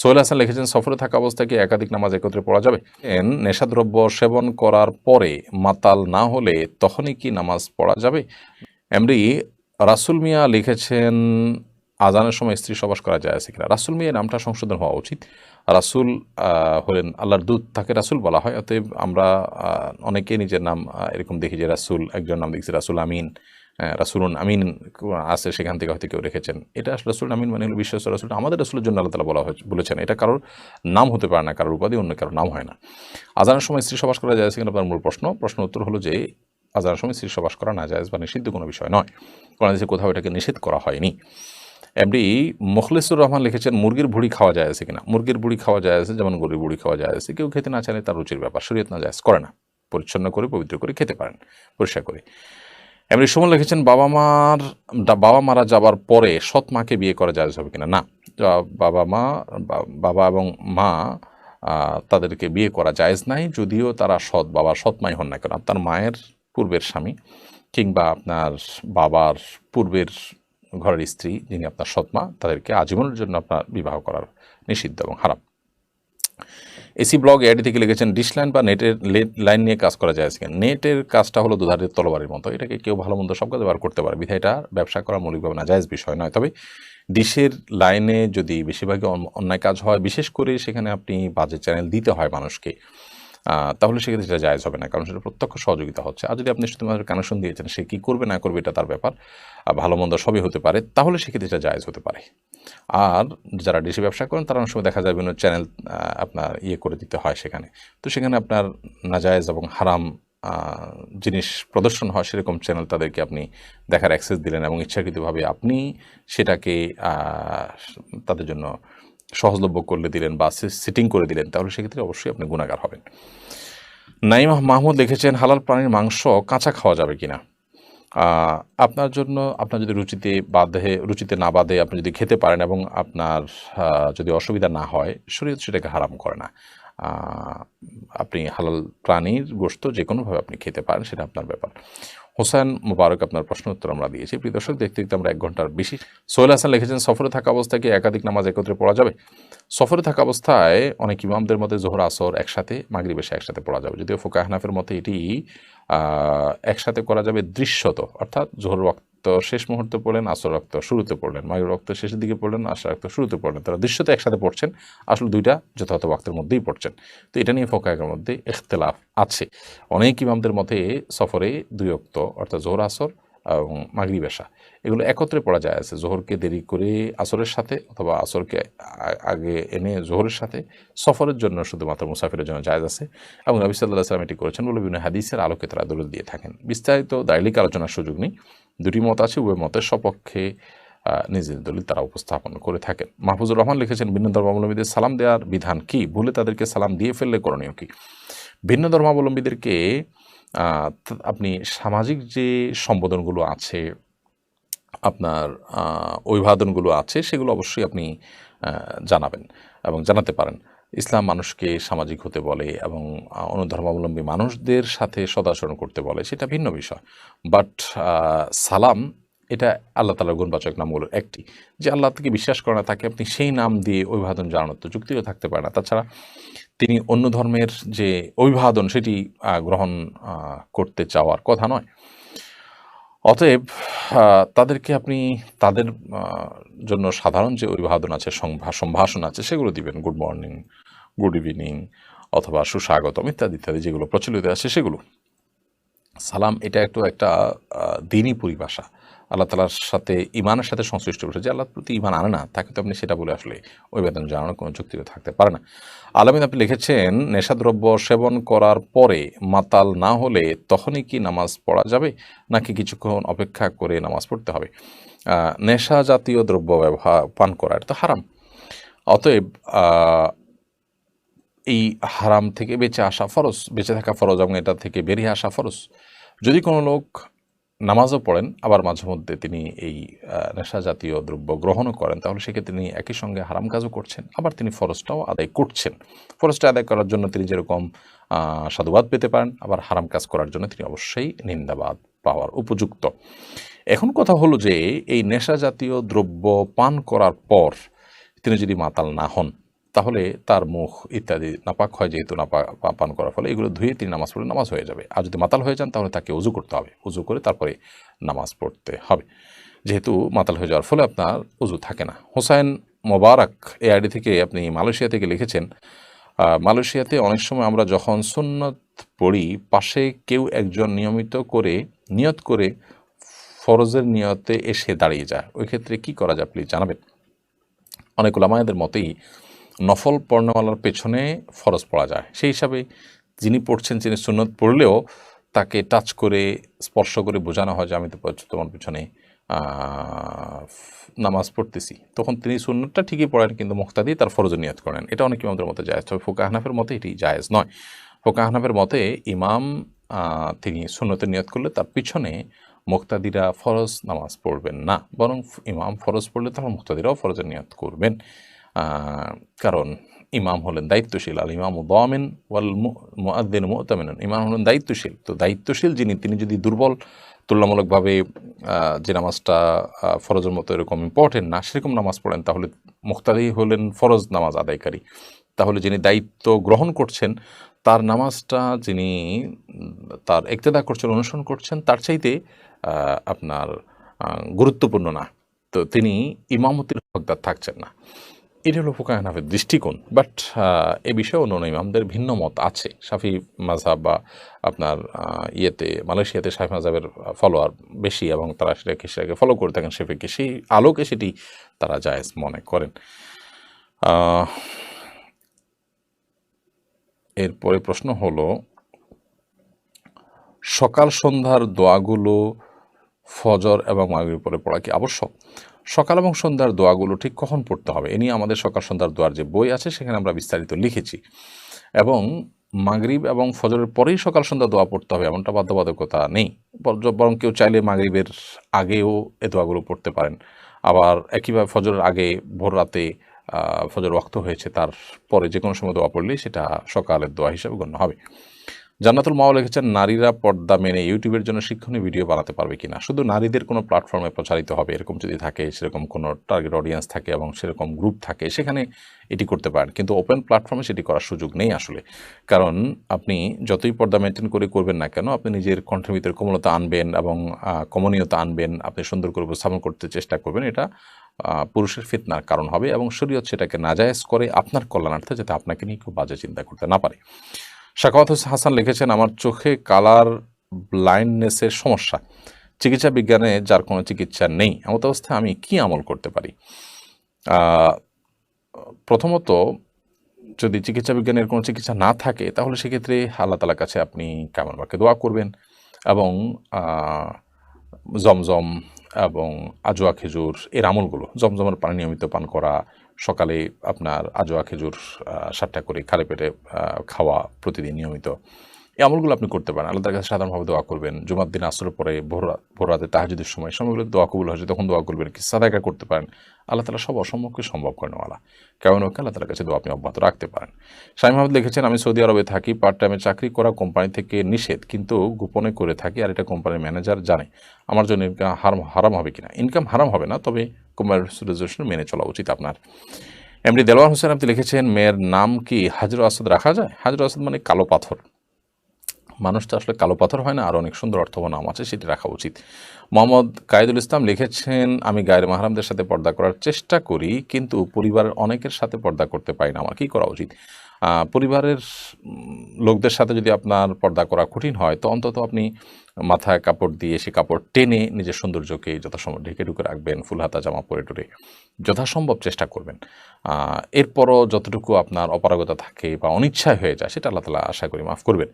সোহেল হাসান লিখেছেন, সফরে থাকা অবস্থায় কি একাধিক নামাজ একত্রে পড়া যাবে? নেশাদ্রব্য সেবন করার পরে মাতাল না হলে তখনই কি নামাজ পড়া যাবে? এমডি রাসুল মিয়া লিখেছেন, আজানের সময় স্ত্রী সবাস করা যায় আছে কিনা? রাসুল মিয়া নামটা সংশোধন হওয়া উচিত। রাসুল হলেন আল্লাহর দূত, তাকে রাসুল বলা হয়। অতএব আমরা অনেকেই নিজের নাম এরকম দেখি যে রাসুল, একজন নাম দেখছি রাসুল আমিন, রাসুলুন আমিন আছে, সেখান থেকে হয়তো কেউ রেখেছেন। এটা আসলে রাসুল আমিন মানে হলো বিশ্বস্ত রাসুল, আমাদের রাসুলের জন্য আল্লাহ তাআলা বলেছেন। এটা কারোর নাম হতে পারে না, কারোর উপাধি অন্য কারোর নাম হয় না। আজানের সময় স্ত্রী সবাস করা যায় আছে কিনা আপনার মূল প্রশ্ন উত্তর হলো যে আজানের সময় স্ত্রী সবাস করা না জায়েজ বা নিষিদ্ধ কোনো বিষয় নয়। কোরআন হাদিসে কোথাও এটাকে নিষেধ করা হয়নি। এমডি মুখলিসুর রহমান লিখেছেন, মুরগির ভুঁড়ি খাওয়া যায় আছে কিনা? মুরগির ভুঁড়ি খাওয়া যায় আছে, যেমন গরুর ভুঁড়ি খাওয়া যায় আছে। কেউ খেতে না চাইলে তার রুচির ব্যাপার, শরীয়ত না জায়েজ করে না। পরিচ্ছন্ন করে পবিত্র করে খেতে পারেন, পরিষ্কার করে। এমনি সুমন লিখেছেন, বাবা মারা যাবার পরে সৎ মাকে বিয়ে করা জায়েজ হবে কিনা? না, বাবা এবং মা তাদেরকে বিয়ে করা জায়েজ নাই, যদিও তারা সৎ মাই হন না কেন। আপনার মায়ের পূর্বের স্বামী কিংবা আপনার বাবার পূর্বের ঘরের স্ত্রী যিনি আপনার সৎমা, তাদেরকে আজীবনের জন্য আপনার বিবাহ করার নিষিদ্ধ এবং হারাম। এসি ব্লগ এআইডি থেকে লিখেছেন, ডিশ লাইন বা নেটের লাইন নিয়ে কাজ করা যায় কিনা? নেটের কাজটা হলো দুধারের তলোয়ারের মতো, এটাকে কেউ ভালো মন্দ সব কাজে ব্যবহার করতে পারে, বিধায় এটা ব্যবসা করা মৌলিকভাবে নাজায়েজ বিষয় নয়। তবে ডিশের লাইনে যদি বেশিরভাগই অন্যায় কাজ হয়, বিশেষ করে সেখানে আপনি বাজে চ্যানেল দিতে হয় মানুষকে, তাহলে সেক্ষেত্রে সেটা জায়েজ হবে না, কারণ সেটা প্রত্যক্ষ সহযোগিতা হচ্ছে। আর যদি আপনি শুধুমাত্র কানেকশন দিয়েছেন, সে কী করবে না করবে এটা তার ব্যাপার, ভালো মন্দ সবই হতে পারে, তাহলে সেক্ষেত্রে এটা জায়েজ হতে পারে। আর যারা ডিশে ব্যবসা করেন তারা অনেক সময় দেখা যায় বিভিন্ন চ্যানেল আপনার করে দিতে হয় সেখানে, তো সেখানে আপনার নাজায়েজ এবং হারাম জিনিস প্রদর্শন হয়, সেরকম চ্যানেল তাদেরকে আপনি দেখার অ্যাক্সেস দিলেন এবং ইচ্ছাকৃতভাবে আপনি সেটাকে তাদের জন্য সহজলভ্য করলে দিলেন বা সেটিং করে দিলেন, তাহলে সেক্ষেত্রে অবশ্যই আপনি গুনাহগার হবেন। নাইম মাহমুদ লিখেছেন, হালাল প্রাণীর মাংস কাঁচা খাওয়া যাবে কিনা? আপনার জন্য, আপনার যদি রুচিতে না বাধে, আপনি যদি খেতে পারেন এবং আপনার যদি অসুবিধা না হয়, শরীয়ত সেটাকে হারাম করে না। আপনি হালাল প্রাণীর গোশত যে কোনোভাবে আপনি খেতে পারেন, সেটা আপনার ব্যাপার। হোসেন মোবারক আপনার প্রশ্ন উত্তর আমরা দিয়েছি। প্রিয় দর্শক, দেখতে দেখতে আমরা 1 ঘন্টার বেশি। সোহেল হাসান লিখেছেন, সফরে থাকা অবস্থায় কি একাধিক নামাজ একত্রে পড়া যাবে? সফরে থাকা অবস্থায় অনেক ইমামদের মতে জোহর আসর একসাথে, মাগরিব এশা একসাথে পড়া যাবে, যদিও ফুকাহে হানাফের মতে এটি একসাথে করা যাবে দৃশ্যত, অর্থাৎ জোহর ওয়াক্ত শেষ মুহূর্তে পড়লেন, আসর ওয়াক্ত শুরুতে পড়লেন, মাগরিব ওয়াক্ত শেষের দিকে পড়লেন, আসর ওয়াক্ত শুরুতে পড়লেন, তারা দৃশ্যত একসাথে পড়ছেন, আসলে দুইটা যথাযথ ওয়াক্তের মধ্যেই পড়ছেন। তো এটা নিয়ে ফুকাহের মধ্যে ইখতিলাফ আছে। অনেক ইমামদের মতে সফরে 2 ওয়াক্ত অর্থাৎ জোহর আসর এবং মাগরিব এশা এগুলো একত্রে পড়া যায় আছে, জোহরকে দেরি করে আসরের সাথে অথবা আসরকে আগে এনে জোহরের সাথে, সফরের জন্য শুধুমাত্র মুসাফিরের জন্য জায়েজ আছে এবং নবী সাল্লাল্লাহু আলাইহি ওয়াসাল্লাম এটি করেছেন বলে বিভিন্ন হাদিসের আলোকে তারা দলিল দিয়ে থাকেন। বিস্তারিত দায়লিক আলোচনার সুযোগ নেই, দুটি মত আছে, উভয় মতের সপক্ষে নিজের দলিল তারা উপস্থাপন করে থাকেন। মাহফুজুর রহমান লিখেছেন, ভিন্ন ধর্মাবলম্বীদের সালাম দেওয়ার বিধান কি? ভুলে তাদেরকে সালাম দিয়ে ফেললে করণীয় কি? ভিন্ন ধর্মাবলম্বীদেরকে আপনি সামাজিক যে সম্বোধনগুলো আছে, আপনার অভিবাদনগুলো আছে, সেগুলো অবশ্যই আপনি জানাবেন এবং জানাতে পারেন। ইসলাম মানুষকে সামাজিক হতে বলে এবং অন্য ধর্মাবলম্বী মানুষদের সাথে সদাচরণ করতে বলে, সেটা ভিন্ন বিষয়। বাট সালাম এটা আল্লাহ তাআলার গুণবাচক নামগুলোর একটি, যে আল্লাহ থেকে বিশ্বাস করে না তাকে আপনি সেই নাম দিয়ে অভিবাদন জানানোর তো যুক্তিও থাকতে পারে না। তাছাড়া তিনি অন্য ধর্মের যে অভিবাদন সেটি গ্রহণ করতে চাওয়ার কথা নয়। অতএব তাদেরকে আপনি তাদের জন্য সাধারণ যে অভিবাদন আছে, সম্ভাষণ আছে, সেগুলো দিবেন। গুড মর্নিং, গুড ইভিনিং অথবা সুস্বাগতম ইত্যাদি ইত্যাদি যেগুলো প্রচলিত আছে সেগুলো। সালাম এটা একটা দ্বীনি পরিভাষা, আল্লাহ তাআলার সাথে ঈমানের সাথে সংশ্লিষ্ট বিষয়। যে আল্লাহর প্রতি ঈমান আনে না, তাকে তো আপনি সেটা বলে আসলে অভিবাদন জানানোর কোনো যুক্তিও থাকতে পারে না। আলামিন আপনি লিখেছেন, নেশাদ্রব্য সেবন করার পরে মাতাল না হলে তখনই কি নামাজ পড়া যাবে, নাকি কিছুক্ষণ অপেক্ষা করে নামাজ পড়তে হবে? নেশা জাতীয় দ্রব্য পান করা এটা তো হারাম। অতএব এই হারাম থেকে বেঁচে থাকা ফরজ এবং এটা থেকে বেরিয়ে আসা ফরজ। যদি কোনো লোক নামাজও পড়েন আবার মাঝে মধ্যে তিনি এই নেশা জাতীয় দ্রব্য গ্রহণও করেন, তাহলে সেক্ষেত্রে তিনি একই সঙ্গে হারাম কাজও করছেন, আবার তিনি ফরজটাও আদায় করছেন। ফরজটা আদায় করার জন্য তিনি যেরকম সাধুবাদ পেতে পারেন, আবার হারাম কাজ করার জন্য তিনি অবশ্যই নিন্দাবাদ পাওয়ার উপযুক্ত। এখন কথা হলো যে এই নেশা জাতীয় দ্রব্য পান করার পর তিনি যদি মাতাল না হন, তাহলে তার মুখ ইত্যাদি নাপাক হয়, যেহেতু পান করার ফলে এগুলো ধুয়ে তিনি নামাজ পড়লে নামাজ হয়ে যাবে। আর যদি মাতাল হয়ে যান তাহলে তাকে উজু করতে হবে, উজু করে তারপরে নামাজ পড়তে হবে, যেহেতু মাতাল হয়ে যাওয়ার ফলে আপনার উজু থাকে না। হোসাইন মোবারক এই আইডি থেকে আপনি মালয়েশিয়া থেকে লিখেছেন, মালয়েশিয়াতে অনেক সময় আমরা যখন সুন্নত পড়ি পাশে কেউ একজন নিয়ত করে ফরজের নিয়তে এসে দাঁড়িয়ে যায়, ওই ক্ষেত্রে কি করা যায় প্লিজ জানাবেন। অনেক উলামায়েদের মতেই নফল পড়নেওয়ালার পেছনে ফরজ পড়া যায়, সেই হিসাবে যিনি পড়ছেন, যিনি সুন্নত পড়লেও তাকে টাচ করে স্পর্শ করে বোঝানো হয় যে আমি তো তোমার পিছনে নামাজ পড়তেছি, তখন তিনি সুন্নতটা ঠিকই পড়েন কিন্তু মুক্তাদি তার ফরজের নিয়ত করেন। এটা অনেক ইমামদের মতে জায়েজ, তবে ফোকা হানাফের মতে এটি জায়েজ নয়। ফোকা হানাফের মতে ইমাম তিনি সুন্নতের নিয়ত করলে তার পিছনে মুক্তাদিরা ফরজ নামাজ পড়বেন না, বরং ইমাম ফরজ পড়লে তখন মুক্তাদিরাও ফরজের নিয়ত করবেন। কারণ ইমাম হলেন দায়িত্বশীল, আল ইমাম দামিন ওয়াল মুআদ্দিন মুতামিন, ইমাম হলেন দায়িত্বশীল। তো দায়িত্বশীল তিনি যদি দুর্বল, তুলনামূলকভাবে যে নামাজটা ফরজের মতো এরকম ইম্পর্টেন্ট না সেরকম নামাজ পড়েন, তাহলে মুক্তাদি হলেন ফরজ নামাজ আদায়কারী। তাহলে যিনি দায়িত্ব গ্রহণ করছেন তার নামাজটা যিনি তার ইক্তেদা করছেন, অনুসরণ করছেন, তার চাইতে আপনার গুরুত্বপূর্ণ না, তো তিনি ইমামতির হকদার থাকছেন না। এটা হলো ফুকাহে হানাফির দৃষ্টিকোণ। বাট এ বিষয়ে অন্য ইমামদের ভিন্ন মত আছে। শাফি মাযহাব বা আপনার মালয়েশিয়াতে শাফি মাযহাবের ফলোয়ার বেশি এবং তারা সেটাকে ফলো করে থাকেন শেফিকে, সেই আলোকে সেটি তারা জায়েজ মনে করেন। এরপরে প্রশ্ন হলো, সকাল সন্ধ্যার দোয়াগুলো ফজর এবং মাগরিবের পরে পড়া কি আবশ্যক? সকাল এবং সন্ধ্যার দোয়াগুলো ঠিক কখন পড়তে হবে এ নিয়ে আমাদের সকাল সন্ধ্যার দোয়ার যে বই আছে সেখানে আমরা বিস্তারিত লিখেছি, এবং মাগরিব এবং ফজরের পরেই সকাল সন্ধ্যা দোয়া পড়তে হবে এমনটা বাধ্যবাধকতা নেই, বরং কেউ চাইলে মাগরিবের আগেও এ দোয়াগুলো পড়তে পারেন। আবার একইভাবে ফজরের আগে ভোর রাতে ফজর ওয়াক্ত হয়েছে তার পরে যে কোনো সময় দোয়া পড়লেই সেটা সকালের দোয়া হিসেবে গণ্য হবে। জান্নাতুল মাওয়া লিখেছেন, নারীরা পর্দা মেনে ইউটিউবের জন্য শিক্ষণীয় ভিডিও বানাতে পারবে কিনা? শুধু নারীদের কোনো প্ল্যাটফর্মে প্রচারিত হবে এরকম যদি থাকে, সেরকম কোনো টার্গেট অডিয়েন্স থাকে এবং সেরকম গ্রুপ থাকে, সেখানে এটি করতে পারেন, কিন্তু ওপেন প্ল্যাটফর্মে সেটি করার সুযোগ নেই আসলে। কারণ আপনি যতই পর্দা মেনটেন করে করবেন না কেন, আপনি নিজের কণ্ঠের ভিতরে কোমলতা আনবেন এবং কমনীয়তা আনবেন, আপনি সুন্দর করে উপস্থাপন করতে চেষ্টা করবেন, এটা পুরুষের ফিতনার কারণ হবে এবং শরীয়ত সেটাকে নাজায়েজ করে আপনার কল্যাণার্থে, যাতে আপনাকে নিয়ে খুব বাজে চিন্তা করতে না পারে। শাকাওয়াত হাসান লিখেছেন, আমার চোখে কালার ব্লাইন্ডনেসের সমস্যা, চিকিৎসা বিজ্ঞানে যার কোনো চিকিৎসা নেই, এমত অবস্থায় আমি কি আমল করতে পারি? প্রথমত, যদি চিকিৎসা বিজ্ঞানের কোনো চিকিৎসা না থাকে তাহলে সেক্ষেত্রে আল্লাহ তাআলার কাছে আপনি কামেল বাক্যে দোয়া করবেন এবং জমজম এবং আজোয়া খেজুর এর আমলগুলো, জমজমের পানি নিয়মিত পান করা, সকালে আপনার আজোয়া খেজুর 7টা করে খালি পেটে খাওয়া প্রতিদিন নিয়মিত, এই আমলগুলো আপনি করতে পারেন। আল্লাহ তাআলার কাছে সাধারণভাবে দোয়া করবেন। জুমার দিন আসরের পরে ভোর রাতে তাহাজ্জুদের সময়গুলো দোয়া কবুল হয়েছে তখন দোয়া করবেন, কি সাদাকা করতে পারেন। আল্লাহ তাআলা সব অসম্ভবকে সম্ভব করেনওয়ালা, কেমন হোক আল্লাহ তাআলার কাছে দোয়া আপনি অব্যাহত রাখতে পারেন। শামীম আহমেদ লিখেছেন, আমি সৌদি আরবে থাকি, পার্ট টাইমে চাকরি করা কোম্পানি থেকে নিষেধ, কিন্তু গোপনে করে থাকি, আর এটা কোম্পানির ম্যানেজার জানে, আমার জন্য ইনকাম হারাম হবে কিনা? ইনকাম হারাম হবে না, তবে কোম্পানির রেজুলেশন মেনে চলা উচিত আপনার। এমডি দেলোয়ার হোসেন আপনি লিখেছেন, মেয়ের নাম কি হাজর আসাদ রাখা যায়? হাজর আসাদ মানে কালো পাথর, মানুষ তো আসলে কালো পাথর হয় না, আর অনেক সুন্দর অর্থবহ নাম আছে, সেটি রাখা উচিত। মোহাম্মদ কায়েদুল ইসলাম লিখেছেন, আমি গায়ের মাহরামদের সাথে পর্দা করার চেষ্টা করি কিন্তু পরিবারের অনেকের সাথে পর্দা করতে পারি না, আমার কী করা উচিত? পরিবারের লোকদের সাথে যদি আপনার পর্দা করা কঠিন হয় তো অন্তত আপনি মাথায় কাপড় দিয়ে সে কাপড় টেনে নিজের সৌন্দর্যকে যথাসম্ভব ঢেকে ঢুকে রাখবেন, ফুল হাতা জামা পরে টরে যথাসম্ভব চেষ্টা করবেন। এরপরও যতটুকু আপনার অপারগতা থাকে বা অনিচ্ছায় হয়ে যায় সেটা আল্লাহ তাআলা আশা করি মাফ করবেন।